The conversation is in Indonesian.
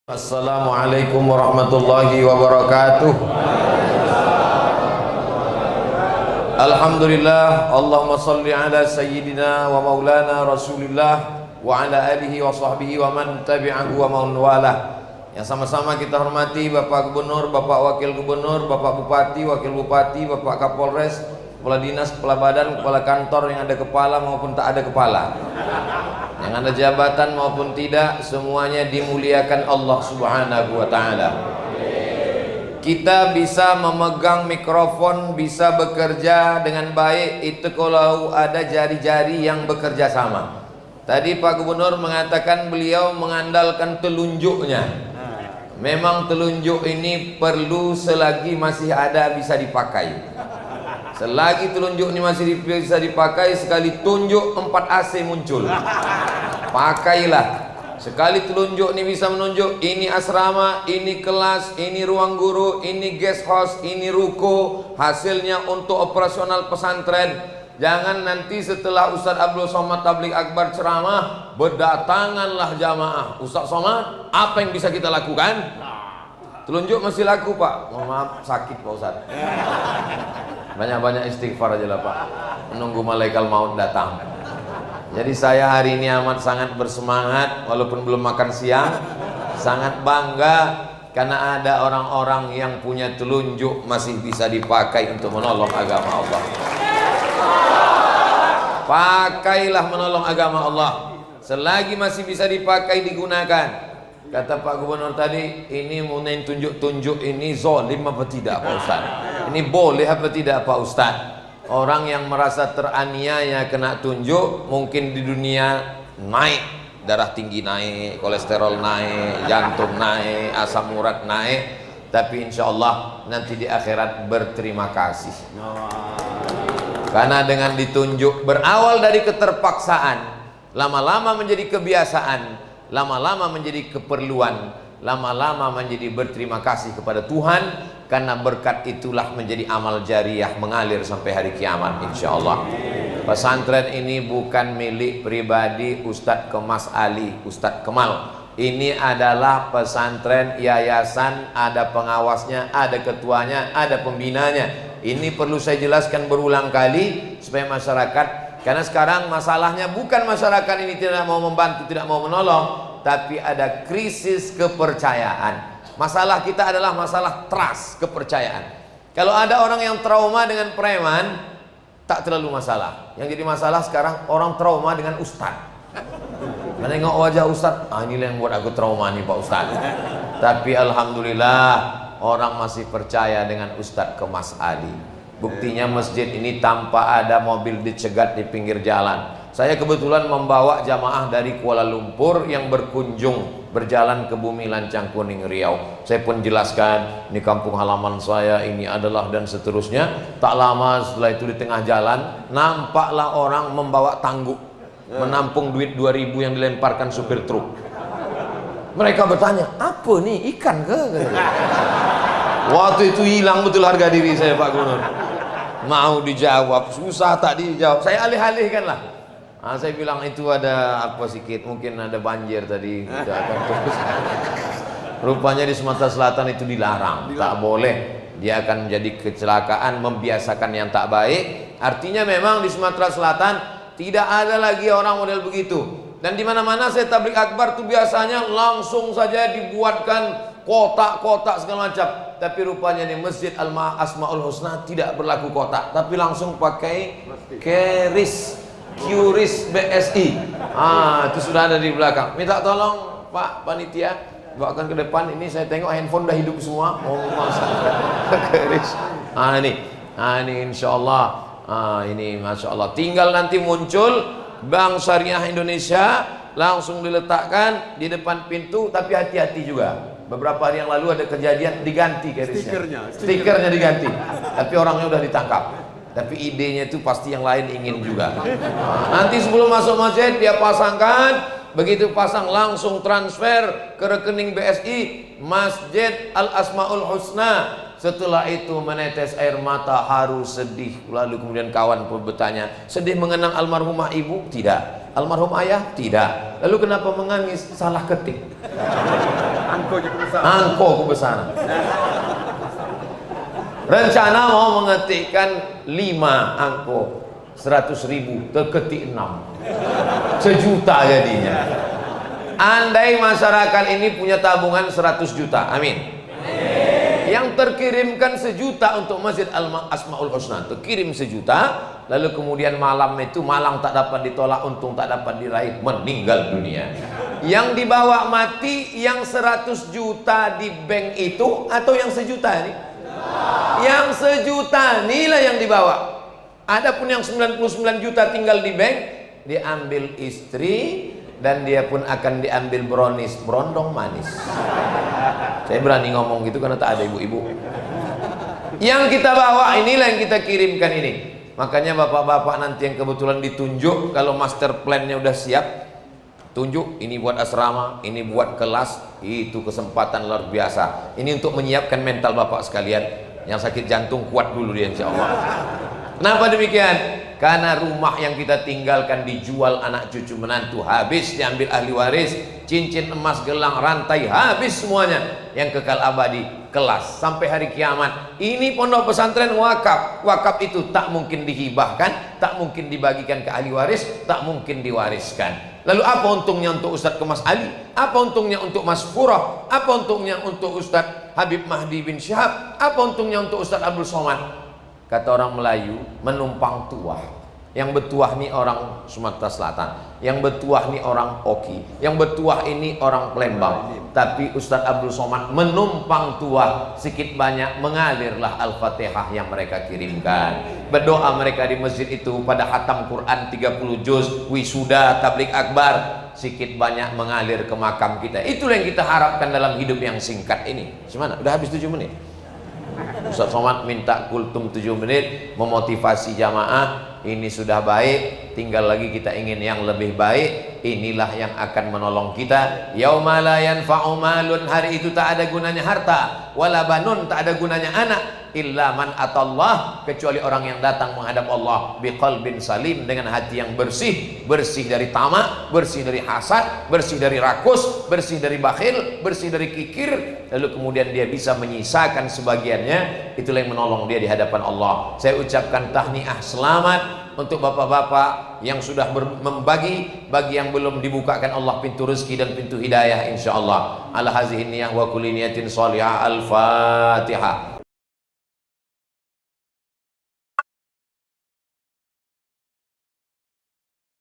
Assalamualaikum warahmatullahi wabarakatuh. Alhamdulillah, Allahumma salli ala sayyidina wa maulana Rasulillah wa ala alihi wa sahbihi wa man tabi'ahu wa man walah. Yang sama-sama kita hormati Bapak Gubernur, Bapak Wakil Gubernur, Bapak Bupati, Wakil Bupati, Bapak Kapolres, Kepala Dinas, Kepala Badan, Kepala Kantor yang ada kepala maupun tak ada kepala, yang ada jabatan maupun tidak, semuanya dimuliakan Allah Subhanahu wa ta'ala. Kita bisa memegang mikrofon, bisa bekerja dengan baik itu kalau ada jari-jari yang bekerja sama. Tadi Pak Gubernur mengatakan beliau mengandalkan telunjuknya. Memang telunjuk ini perlu selagi masih ada bisa dipakai. Selagi telunjuk ini masih bisa dipakai, sekali tunjuk 4 AC muncul. Pakailah. Sekali telunjuk ini bisa menunjuk ini asrama, ini kelas, ini ruang guru, ini guest house, ini ruko, hasilnya untuk operasional pesantren. Jangan nanti setelah Ustaz Abdul Somad Tabligh Akbar ceramah, berdatanganlah jamaah. Ustaz Somad, apa yang bisa kita lakukan? Telunjuk masih laku, Pak. Mohon maaf, sakit Pak Ustaz. Banyak-banyak istighfar aja lah Pak, menunggu malaikat maut datang. Jadi saya hari ini amat sangat bersemangat, walaupun belum makan siang. Sangat bangga karena ada orang-orang yang punya telunjuk masih bisa dipakai untuk menolong agama Allah. Pakailah menolong agama Allah. Selagi masih bisa dipakai, digunakan. Kata Pak Gubernur tadi, ini mengenai tunjuk-tunjuk ini zalim apa tidak Pak Ustaz? Ini boleh apa tidak Pak Ustaz? Orang yang merasa teraniaya kena tunjuk, mungkin di dunia naik, darah tinggi naik, kolesterol naik, jantung naik, asam urat naik, tapi insya Allah nanti di akhirat berterima kasih. Karena dengan ditunjuk berawal dari keterpaksaan, lama-lama menjadi kebiasaan, lama-lama menjadi keperluan, lama-lama menjadi berterima kasih kepada Tuhan, karena berkat itulah menjadi amal jariah mengalir sampai hari kiamat insyaallah. Pesantren ini bukan milik pribadi Ustadz Kemas Ali, Ustadz Kemal. Ini adalah pesantren yayasan, ada pengawasnya, ada ketuanya, ada pembinanya. Ini perlu saya jelaskan berulang kali supaya masyarakat. Karena sekarang masalahnya bukan masyarakat ini tidak mau membantu, tidak mau menolong, tapi ada krisis kepercayaan. Masalah kita adalah masalah trust, kepercayaan. Kalau ada orang yang trauma dengan preman, tak terlalu masalah. Yang jadi masalah sekarang orang trauma dengan ustadz. Menengok wajah ustadz, inilah yang buat aku trauma nih Pak Ustadz. Tapi alhamdulillah orang masih percaya dengan Ustadz Kemas Ali. Buktinya masjid ini tanpa ada mobil dicegat di pinggir jalan. Saya kebetulan membawa jamaah dari Kuala Lumpur yang berkunjung, berjalan ke Bumi Lancang Kuning Riau. Saya pun jelaskan, ini kampung halaman saya, ini adalah dan seterusnya. Tak lama setelah itu di tengah jalan, nampaklah orang membawa tangguk, menampung duit 2.000 yang dilemparkan supir truk. Mereka bertanya, apa nih, ikan ke? Waktu itu hilang betul harga diri saya Pak Gubernur. Mau dijawab, susah tak dijawab. Saya alih-alihkan lah. Saya bilang itu ada apa sedikit, mungkin ada banjir tadi. Rupanya di Sumatera Selatan itu dilarang, tak boleh. Dia akan menjadi kecelakaan, membiasakan yang tak baik. Artinya memang di Sumatera Selatan tidak ada lagi orang model begitu. Dan di mana-mana saya tabligh akbar tuh biasanya langsung saja dibuatkan kotak-kotak segala macam. Tapi rupanya di Masjid Asmaul Husna tidak berlaku kotak, tapi langsung pakai QRIS BSI. Itu sudah ada di belakang. Minta tolong Pak Panitia bawakan ke depan. Ini saya tengok handphone udah hidup semua. Mau masak QRIS. Ini insyaallah. Ini masya Allah. Tinggal nanti muncul Bank Syariah Indonesia, langsung diletakkan di depan pintu. Tapi hati-hati juga. Beberapa hari yang lalu ada kejadian diganti stikernya diganti, tapi orangnya udah ditangkap. Tapi idenya itu pasti yang lain ingin juga. Nanti sebelum masuk masjid dia pasangkan, begitu pasang langsung transfer ke rekening BSI Masjid Al Asmaul Husna. Setelah itu menetes air mata, haru, sedih. Lalu kemudian kawan pun bertanya, sedih mengenang almarhumah ibu? Tidak. Almarhum ayah? Tidak. Lalu kenapa menangis? Salah ketik. Angko kebesaran. Rencana mau mengetikkan 5 angko 100.000, terketik 6, sejuta jadinya. Andai masyarakat ini punya tabungan 100 juta, amin. Yang terkirimkan 1 juta untuk Masjid Asmaul Husna, terkirim 1 juta, lalu kemudian malam itu malang tak dapat ditolak, untung tak dapat diraih, meninggal dunia. Yang dibawa mati yang 100 juta di bank itu atau yang 1 juta ini? Yang 1 juta inilah yang dibawa. Adapun yang 99 juta tinggal di bank, diambil istri dan dia pun akan diambil brownies, berondong manis. Saya berani ngomong gitu karena tak ada ibu-ibu. Yang kita bawa inilah yang kita kirimkan ini. Makanya bapak-bapak nanti yang kebetulan ditunjuk, kalau master plan-nya udah siap, tunjuk ini buat asrama, ini buat kelas, itu kesempatan luar biasa. Ini untuk menyiapkan mental bapak sekalian. Yang sakit jantung kuat dulu dia, insya Allah. Kenapa demikian? Karena rumah yang kita tinggalkan dijual anak cucu menantu, habis diambil ahli waris, cincin emas, gelang, rantai, habis semuanya. Yang kekal abadi kelas sampai hari kiamat. Ini pondok pesantren wakaf. Wakaf itu tak mungkin dihibahkan, tak mungkin dibagikan ke ahli waris, tak mungkin diwariskan. Lalu apa untungnya untuk Ustadz Kemas Ali? Apa untungnya untuk Mas Furah? Apa untungnya untuk Ustadz Habib Mahdi bin Syihab? Apa untungnya untuk Ustadz Abdul Somad? Kata orang Melayu, menumpang tuah. Yang bertuah nih orang Sumatera Selatan, yang bertuah nih orang Oki, yang bertuah ini orang Palembang. Tapi Ustadz Abdul Somad menumpang tuah, sedikit banyak mengalirlah Al-Fatihah yang mereka kirimkan. Berdoa mereka di masjid itu pada khatam Quran 30 juz, wisuda, tablik akbar, sedikit banyak mengalir ke makam kita. Itulah yang kita harapkan dalam hidup yang singkat ini. Gimana? Udah habis 7 menit. Ustadz Somad minta kultum 7 menit memotivasi jamaah. Ini sudah baik, tinggal lagi kita ingin yang lebih baik. Inilah yang akan menolong kita. Yauma la yanfa'u malun, hari itu tak ada gunanya harta, wala banun, tak ada gunanya anak, illa man atallah, kecuali orang yang datang menghadap Allah biqalbin salim, dengan hati yang bersih, bersih dari tamak, bersih dari hasad, bersih dari rakus, bersih dari bakhil, bersih dari kikir, lalu kemudian dia bisa menyisakan sebagiannya. Itulah yang menolong dia di hadapan Allah. Saya ucapkan tahniah selamat untuk bapak-bapak yang sudah membagi, bagi yang belum dibukakan Allah pintu rezeki dan pintu hidayah insyaallah. Ala hazihi niyah wa kulli niyatin shalihah. Al-Fatihah.